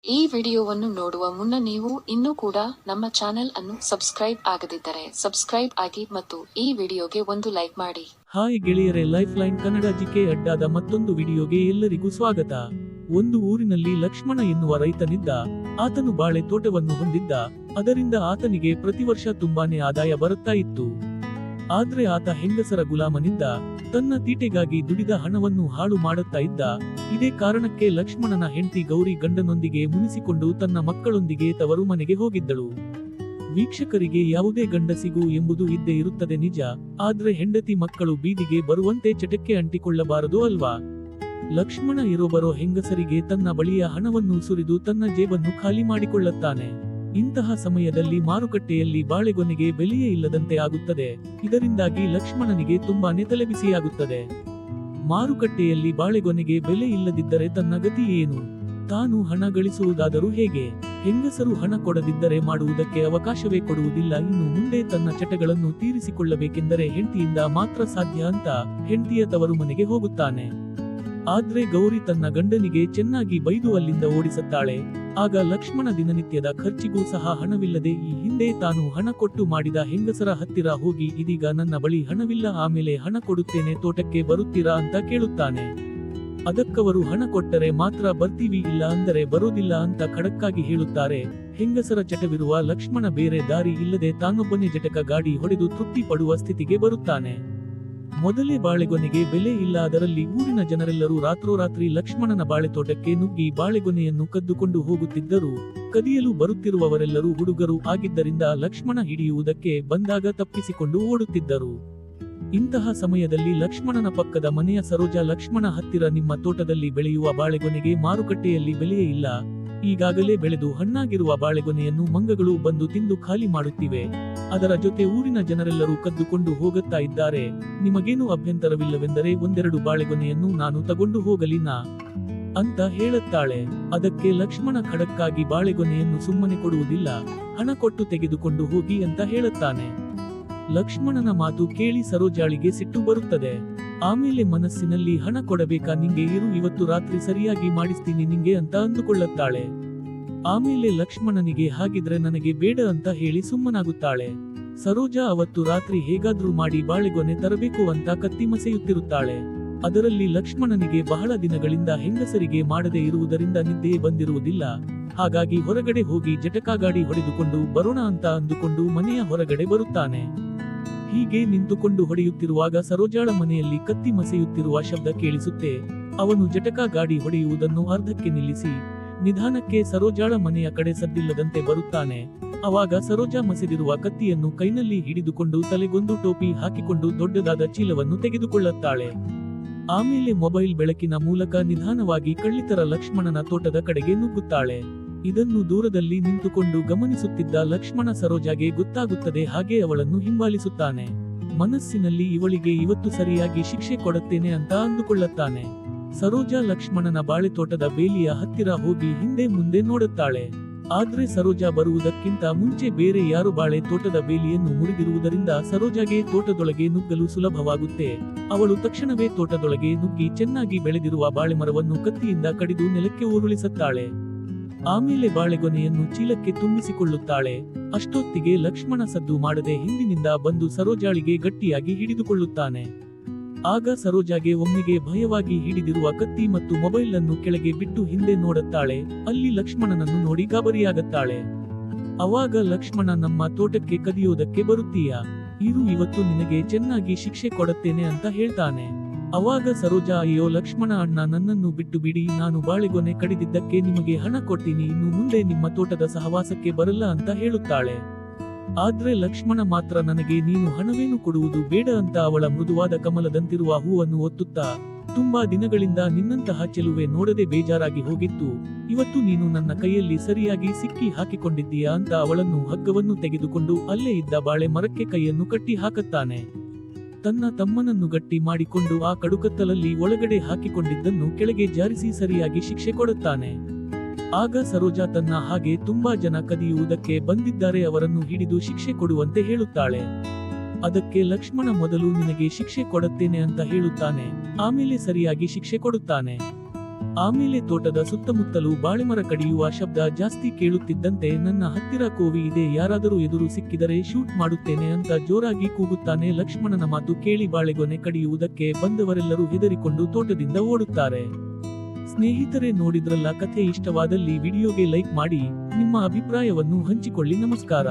ಈ ವಿಡಿಯೋವನ್ನು ನೋಡುವ ಮುನ್ನ ನೀವು ಇನ್ನೂ ಕೂಡ ನಮ್ಮ ಚಾನೆಲ್ ಅನ್ನು ಸಬ್ಸ್ಕ್ರೈಬ್ ಆಗದಿದ್ದರೆ ಸಬ್ಸ್ಕ್ರೈಬ್ ಆಗಿ ಮತ್ತು ಈ ವಿಡಿಯೋಗೆ ಒಂದು ಲೈಕ್ ಮಾಡಿ. ಹಾಯ್ ಗೆಳೆಯರೇ, ಲೈಫ್ ಲೈನ್ ಕನ್ನಡ ಜಿಕೆ ಅಡ್ಡಾದ ಮತ್ತೊಂದು ವಿಡಿಯೋಗೆ ಎಲ್ಲರಿಗೂ ಸ್ವಾಗತ. ಒಂದು ಊರಿನಲ್ಲಿ ಲಕ್ಷ್ಮಣ ಎನ್ನುವ ರೈತನಿದ್ದ. ಆತನು ಬಾಳೆ ತೋಟವನ್ನು ಹೊಂದಿದ್ದ. ಅದರಿಂದ ಆತನಿಗೆ ಪ್ರತಿ ವರ್ಷ ತುಂಬಾನೇ ಆದಾಯ ಬರುತ್ತಾ ಇತ್ತು. ಆದ್ರೆ ಆತ ಹೆಂಗಸರ ಗುಲಾಮನಿದ್ದ. ತನ್ನ ತೀಟೆಗಾಗಿ ದುಡಿದ ಹಣವನ್ನು ಹಾಳು ಮಾಡುತ್ತಾ ಇದ್ದ. ಇದೇ ಕಾರಣಕ್ಕೆ ಲಕ್ಷ್ಮಣನ ಹೆಂಡತಿ ಗೌರಿ ಗಂಡನೊಂದಿಗೆ ಮುನಿಸಿಕೊಂಡು ತನ್ನ ಮಕ್ಕಳೊಂದಿಗೆ ತವರು ಮನೆಗೆ ಹೋಗಿದ್ದಳು. ವೀಕ್ಷಕರಿಗೆ ಯಾವುದೇ ಗಂಡಸಿಗೂ ಎಂಬುದು ಇದ್ದೇ ಇರುತ್ತದೆ ನಿಜ. ಆದ್ರೆ ಹೆಂಡತಿ ಮಕ್ಕಳು ಬೀದಿಗೆ ಬರುವಂತೆ ಚಟಕ್ಕೆ ಅಂಟಿಕೊಳ್ಳಬಾರದು ಅಲ್ವಾ? ಲಕ್ಷ್ಮಣ ಇರೋಬರೋ ಹೆಂಗಸರಿಗೆ ತನ್ನ ಬಳಿಯ ಹಣವನ್ನು ಸುರಿದು ತನ್ನ ಜೇಬನ್ನು ಖಾಲಿ ಮಾಡಿಕೊಳ್ಳುತ್ತಾನೆ. ಇಂತಹ ಸಮಯದಲ್ಲಿ ಮಾರುಕಟ್ಟೆಯಲ್ಲಿ ಬಾಳೆಗೊನೆಗೆ ಬೆಲೆಯೇ ಇಲ್ಲದಂತೆ ಆಗುತ್ತದೆ. ಇದರಿಂದಾಗಿ ಲಕ್ಷ್ಮಣನಿಗೆ ತುಂಬಾನೇ ತಲೆಬಿಸಿಯಾಗುತ್ತದೆ. ಮಾರುಕಟ್ಟೆಯಲ್ಲಿ ಬಾಳೆಗೊನೆಗೆ ಬೆಲೆ ಇಲ್ಲದಿದ್ದರೆ ತನ್ನ ಗತಿ ಏನು? ತಾನು ಹಣ ಗಳಿಸುವುದಾದರೂ ಹೇಗೆ? ಹೆಂಗಸರು ಹಣ ಕೊಡದಿದ್ದರೆ ಮಾಡುವುದಕ್ಕೆ ಅವಕಾಶವೇ ಕೊಡುವುದಿಲ್ಲ. ಇನ್ನು ಮುಂದೆ ತನ್ನ ಚಟಗಳನ್ನು ತೀರಿಸಿಕೊಳ್ಳಬೇಕೆಂದರೆ ಹೆಂಡತಿಯಿಂದ ಮಾತ್ರ ಸಾಧ್ಯ ಅಂತ ಹೆಂಡತಿಯ ತವರು ಮನೆಗೆ ಹೋಗುತ್ತಾನೆ. ಆದ್ರೆ ಗೌರಿ ತನ್ನ ಗಂಡನಿಗೆ ಚೆನ್ನಾಗಿ ಬೈದು ಅಲ್ಲಿಂದ ಓಡಿಸುತ್ತಾಳೆ. ಆಗ ಲಕ್ಷ್ಮಣ ದಿನನಿತ್ಯದ ಖರ್ಚಿಗೂ ಸಹ ಹಣವಿಲ್ಲದೆ ಈ ಹಿಂದೆ ತಾನು ಹಣ ಕೊಟ್ಟು ಮಾಡಿದ ಹೆಂಗಸರ ಹತ್ತಿರ ಹೋಗಿ, ಇದೀಗ ನನ್ನ ಬಳಿ ಹಣವಿಲ್ಲ, ಆಮೇಲೆ ಹಣ ಕೊಡುತ್ತೇನೆ, ತೋಟಕ್ಕೆ ಬರುತ್ತೀರಾ ಅಂತ ಕೇಳುತ್ತಾನೆ. ಅದಕ್ಕವರು ಹಣ ಕೊಟ್ಟರೆ ಮಾತ್ರ ಬರ್ತೀವಿ, ಇಲ್ಲ ಅಂದರೆ ಬರೋದಿಲ್ಲ ಅಂತ ಖಡಕ್ಕಾಗಿ ಹೇಳುತ್ತಾರೆ. ಹೆಂಗಸರ ಚಟವಿರುವ ಲಕ್ಷ್ಮಣ ಬೇರೆ ದಾರಿ ಇಲ್ಲದೆ ತಾನೊಬ್ಬನೇ ಜಟಕ ಗಾಡಿ ಹೊಡೆದು ತೃಪ್ತಿ ಪಡುವ ಸ್ಥಿತಿಗೆ ಬರುತ್ತಾನೆ. ಮೊದಲೇ ಬಾಳೆಗೊನೆಗೆ ಬೆಲೆ ಇಲ್ಲ, ಅದರಲ್ಲಿ ಊರಿನ ಜನರೆಲ್ಲರೂ ರಾತ್ರೋರಾತ್ರಿ ಲಕ್ಷ್ಮಣನ ಬಾಳೆತೋಟಕ್ಕೆ ನುಗ್ಗಿ ಬಾಳೆಗೊನೆಯನ್ನು ಕದ್ದುಕೊಂಡು ಹೋಗುತ್ತಿದ್ದರು. ಕದಿಯಲು ಬರುತ್ತಿರುವವರೆಲ್ಲರೂ ಹುಡುಗರು ಆಗಿದ್ದರಿಂದ ಲಕ್ಷ್ಮಣ ಹಿಡಿಯುವುದಕ್ಕೆ ಬಂದಾಗ ತಪ್ಪಿಸಿಕೊಂಡು ಓಡುತ್ತಿದ್ದರು. ಇಂತಹ ಸಮಯದಲ್ಲಿ ಲಕ್ಷ್ಮಣನ ಪಕ್ಕದ ಮನೆಯ ಸರೋಜಾ, ಲಕ್ಷ್ಮಣ ಹತ್ತಿರ ನಿಮ್ಮ ತೋಟದಲ್ಲಿ ಬೆಳೆಯುವ ಬಾಳೆಗೊನೆಗೆ ಮಾರುಕಟ್ಟೆಯಲ್ಲಿ ಬೆಲೆಯೇ ಇಲ್ಲ. ಈಗಾಗಲೇ ಬೆಳೆದು ಹಣ್ಣಾಗಿರುವ ಬಾಳೆಗೊನೆಯನ್ನು ಮಂಗಗಳು ಬಂದು ತಿಂದು ಖಾಲಿ ಮಾಡುತ್ತಿವೆ. ಅದರ ಜೊತೆ ಊರಿನ ಜನರೆಲ್ಲರೂ ಕದ್ದುಕೊಂಡು ಹೋಗುತ್ತಾ ಇದ್ದಾರೆ. ನಿಮಗೇನು ಅಭ್ಯಂತರವಿಲ್ಲವೆಂದರೆ ಒಂದೆರಡು ಬಾಳೆಗೊನೆಯನ್ನು ನಾನು ತಗೊಂಡು ಹೋಗಲಿನಾ ಅಂತ ಹೇಳುತ್ತಾಳೆ. ಅದಕ್ಕೆ ಲಕ್ಷ್ಮಣ ಖಡಕ್ಕಾಗಿ ಬಾಳೆಗೊನೆಯನ್ನು ಸುಮ್ಮನೆ ಕೊಡುವುದಿಲ್ಲ, ಹಣ ಕೊಟ್ಟು ತೆಗೆದುಕೊಂಡು ಹೋಗಿ ಅಂತ ಹೇಳುತ್ತಾನೆ. ಲಕ್ಷ್ಮಣನ ಮಾತು ಕೇಳಿ ಸರೋಜಾಳಿಗೆ ಸಿಟ್ಟು ಬರುತ್ತದೆ. ಆಮೇಲೆ ಮನಸ್ಸಿನಲ್ಲಿ ಹಣ ಕೊಡಬೇಕಾ ನಿಂಗೆ, ಇರು, ಇವತ್ತು ರಾತ್ರಿ ಸರಿಯಾಗಿ ಮಾಡಿಸ್ತೀನಿ ನಿಂಗೆ ಅಂತ ಅಂದುಕೊಳ್ಳುತ್ತಾಳೆ. ಆಮೇಲೆ ಲಕ್ಷ್ಮಣನಿಗೆ ಹಾಗಿದ್ರೆ ನನಗೆ ಬೇಡ ಅಂತ ಹೇಳಿ ಸುಮ್ಮನಾಗುತ್ತಾಳೆ. ಸರೋಜಾ ಅವತ್ತು ರಾತ್ರಿ ಹೇಗಾದ್ರೂ ಮಾಡಿ ಬಾಳೆಗೊನೆ ತರಬೇಕು ಅಂತ ಕತ್ತಿ ಮಸೆಯುತ್ತಿರುತ್ತಾಳೆ. ಅದರಲ್ಲಿ ಲಕ್ಷ್ಮಣನಿಗೆ ಬಹಳ ದಿನಗಳಿಂದ ಹೆಂಗಸರಿಗೆ ಮಾಡದೇ ಇರುವುದರಿಂದ ನಿದ್ದೆಯೇ ಬಂದಿರುವುದಿಲ್ಲ. ಹಾಗಾಗಿ ಹೊರಗಡೆ ಹೋಗಿ ಜಟಕಾ ಗಾಡಿ ಹೊಡೆದುಕೊಂಡು ಬರೋಣ ಅಂತ ಅಂದುಕೊಂಡು ಮನೆಯ ಹೊರಗಡೆ ಬರುತ್ತಾನೆ. ಹೀಗೆ ನಿಂತುಕೊಂಡು ಹೊಡೆಯುತ್ತಿರುವಾಗ ಸರೋಜಾಳ ಮನೆಯಲ್ಲಿ ಕತ್ತಿ ಮಸೆಯುತ್ತಿರುವ ಶಬ್ದ ಕೇಳಿಸುತ್ತೆ. ಅವನು ಜಟಕಾ ಗಾಡಿ ಹೊಡೆಯುವುದನ್ನು ಅರ್ಧಕ್ಕೆ ನಿಲ್ಲಿಸಿ ನಿಧಾನಕ್ಕೆ ಸರೋಜಾಳ ಮನೆಯ ಕಡೆ ಸದ್ದಿಲ್ಲದಂತೆ ಬರುತ್ತಾನೆ. ಅವಾಗ ಸರೋಜಾ ಮಸೆದಿರುವ ಕತ್ತಿಯನ್ನು ಕೈನಲ್ಲಿ ಹಿಡಿದುಕೊಂಡು ತಲೆಗೊಂದು ಟೋಪಿ ಹಾಕಿಕೊಂಡು ದೊಡ್ಡದಾದ ಚೀಲವನ್ನು ತೆಗೆದುಕೊಳ್ಳುತ್ತಾಳೆ. ಆಮೇಲೆ ಮೊಬೈಲ್ ಬೆಳಕಿನ ಮೂಲಕ ನಿಧಾನವಾಗಿ ಕಳ್ಳಿತರ ಲಕ್ಷ್ಮಣನ ತೋಟದ ಕಡೆಗೆ ನುಗ್ಗುತ್ತಾಳೆ. ಇದನ್ನು ದೂರದಲ್ಲಿ ನಿಂತುಕೊಂಡು ಗಮನಿಸುತ್ತಿದ್ದ ಲಕ್ಷ್ಮಣ ಸರೋಜಾಗೆ ಗೊತ್ತಾಗುತ್ತದೆ. ಹಾಗೆ ಅವಳನ್ನು ಹಿಂಬಾಲಿಸುತ್ತಾನೆ. ಮನಸ್ಸಿನಲ್ಲಿ ಇವಳಿಗೆ ಇವತ್ತು ಸರಿಯಾಗಿ ಶಿಕ್ಷೆ ಕೊಡುತ್ತೇನೆ ಅಂತ ಅಂದುಕೊಳ್ಳುತ್ತಾನೆ. ಸರೋಜಾ ಲಕ್ಷ್ಮಣನ ಬಾಳೆತೋಟದ ಬೇಲಿಯ ಹತ್ತಿರ ಹೋಗಿ ಹಿಂದೆ ಮುಂದೆ ನೋಡುತ್ತಾಳೆ. ಆದ್ರೆ ಸರೋಜಾ ಬರುವುದಕ್ಕಿಂತ ಮುಂಚೆ ಬೇರೆ ಯಾರು ಬಾಳೆ ತೋಟದ ಬೇಲಿಯನ್ನು ಮುರಿದಿರುವುದರಿಂದ ಸರೋಜಾಗೆ ತೋಟದೊಳಗೆ ನುಗ್ಗಲು ಸುಲಭವಾಗುತ್ತೆ. ಅವಳು ತಕ್ಷಣವೇ ತೋಟದೊಳಗೆ ನುಗ್ಗಿ ಚೆನ್ನಾಗಿ ಬೆಳೆದಿರುವ ಬಾಳೆಮರವನ್ನು ಕತ್ತಿಯಿಂದ ಕಡಿದು ನೆಲಕ್ಕೆ ಉರುಳಿಸುತ್ತಾಳೆ. ಆಮೇಲೆ ಬಾಳೆಗೊನೆಯನ್ನು ಚೀಲಕ್ಕೆ ತುಂಬಿಸಿಕೊಳ್ಳುತ್ತಾಳೆ. ಅಷ್ಟೊತ್ತಿಗೆ ಲಕ್ಷ್ಮಣ ಸದ್ದು ಮಾಡದೆ ಹಿಂದಿನಿಂದ ಬಂದು ಸರೋಜಾಳಿಗೆ ಗಟ್ಟಿಯಾಗಿ ಹಿಡಿದುಕೊಳ್ಳುತ್ತಾನೆ. ಆಗ ಸರೋಜಾಗೆ ಒಮ್ಮೆಗೆ ಭಯವಾಗಿ ಹಿಡಿದಿರುವ ಕತ್ತಿ ಮತ್ತು ಮೊಬೈಲ್ ಅನ್ನು ಕೆಳಗೆ ಬಿಟ್ಟು ಹಿಂದೆ ನೋಡುತ್ತಾಳೆ. ಅಲ್ಲಿ ಲಕ್ಷ್ಮಣನನ್ನು ನೋಡಿ ಗಾಬರಿಯಾಗುತ್ತಾಳೆ. ಅವಾಗ ಲಕ್ಷ್ಮಣ, ನಮ್ಮ ತೋಟಕ್ಕೆ ಕದಿಯೋದಕ್ಕೆ ಬರುತ್ತೀಯಾ? ಇರು, ಇವತ್ತು ನಿನಗೆ ಚೆನ್ನಾಗಿ ಶಿಕ್ಷೆ ಕೊಡುತ್ತೇನೆ ಅಂತ ಹೇಳ್ತಾನೆ. ಅವಾಗ ಸರೋಜಾ, ಅಯ್ಯೋ ಲಕ್ಷ್ಮಣ ಅಣ್ಣ, ನನ್ನನ್ನು ಬಿಟ್ಟು ಬಿಡಿ, ನಾನು ಬಾಳೆಗೊನೆ ಕಡಿದಿದ್ದಕ್ಕೆ ನಿಮಗೆ ಹಣ ಕೊಡ್ತೀನಿ, ಇನ್ನು ಮುಂದೆ ನಿಮ್ಮ ತೋಟದ ಸಹವಾಸಕ್ಕೆ ಬರಲ್ಲ ಅಂತ ಹೇಳುತ್ತಾಳೆ. ಆದ್ರೆ ಲಕ್ಷ್ಮಣ ಮಾತ್ರ, ನನಗೆ ನೀನು ಹಣವೇನು ಕೊಡುವುದು ಬೇಡ ಅಂತ ಅವಳ ಮೃದುವಾದ ಕಮಲದಂತಿರುವ ಹೂವನ್ನು ಒತ್ತುತ್ತಾ, ತುಂಬಾ ದಿನಗಳಿಂದ ನಿನ್ನಂತಹ ಚೆಲುವೆ ನೋಡದೆ ಬೇಜಾರಾಗಿ ಹೋಗಿತ್ತು, ಇವತ್ತು ನೀನು ನನ್ನ ಕೈಯಲ್ಲಿ ಸರಿಯಾಗಿ ಸಿಕ್ಕಿ ಹಾಕಿಕೊಂಡಿದ್ದೀಯಾ ಅಂತ ಅವಳನ್ನು ಹಗ್ಗವನ್ನು ತೆಗೆದುಕೊಂಡು ಅಲ್ಲೇ ಇದ್ದ ಬಾಳೆ ಮರಕ್ಕೆ ಕೈಯನ್ನು ಕಟ್ಟಿ ಹಾಕುತ್ತಾನೆ. ತನ್ನ ತಮ್ಮನನ್ನು ಗಟ್ಟಿ ಮಾಡಿಕೊಂಡು ಆ ಕಡುಕತ್ತಲಲ್ಲಿ ಒಳಗಡೆ ಹಾಕಿಕೊಂಡಿದ್ದನ್ನು ಕೆಳಗೆ ಜಾರಿಸಿ ಸರಿಯಾಗಿ ಶಿಕ್ಷೆ ಕೊಡುತ್ತಾನೆ. ಆಗ ಸರೋಜಾ ತನ್ನ ಹಾಗೆ ತುಂಬಾ ಜನ ಕದಿಯುವುದಕ್ಕೆ ಬಂದಿದ್ದಾರೆ, ಅವರನ್ನು ಹಿಡಿದು ಶಿಕ್ಷೆ ಕೊಡುವಂತೆ ಹೇಳುತ್ತಾಳೆ. ಅದಕ್ಕೆ ಲಕ್ಷ್ಮಣ ಮೊದಲು ನಿನಗೆ ಶಿಕ್ಷೆ ಕೊಡುತ್ತೇನೆ ಅಂತ ಹೇಳುತ್ತಾನೆ. ಆಮೇಲೆ ಸರಿಯಾಗಿ ಶಿಕ್ಷೆ ಕೊಡುತ್ತಾನೆ. ಆಮೇಲೆ ತೋಟದ ಸುತ್ತಮುತ್ತಲೂ ಬಾಳೆಮರ ಕಡಿಯುವ ಶಬ್ದ ಜಾಸ್ತಿ ಕೇಳುತ್ತಿದ್ದಂತೆ ನನ್ನ ಹತ್ತಿರ ಕೋವಿ ಇದೆ, ಯಾರಾದರೂ ಎದುರು ಸಿಕ್ಕಿದರೆ ಶೂಟ್ ಮಾಡುತ್ತೇನೆ ಅಂತ ಜೋರಾಗಿ ಕೂಗುತ್ತಾನೆ. ಲಕ್ಷ್ಮಣನ ಮಾತು ಕೇಳಿ ಬಾಳೆಗೊನೆ ಕಡಿಯುವುದಕ್ಕೆ ಬಂದವರೆಲ್ಲರೂ ಹೆದರಿಕೊಂಡು ತೋಟದಿಂದ ಓಡುತ್ತಾರೆ. ಸ್ನೇಹಿತರೆ, ನೋಡಿದ್ರಲ್ಲ ಕಥೆ. ಇಷ್ಟವಾದಲ್ಲಿ ವಿಡಿಯೋಗೆ ಲೈಕ್ ಮಾಡಿ, ನಿಮ್ಮ ಅಭಿಪ್ರಾಯವನ್ನು ಹಂಚಿಕೊಳ್ಳಿ. ನಮಸ್ಕಾರ.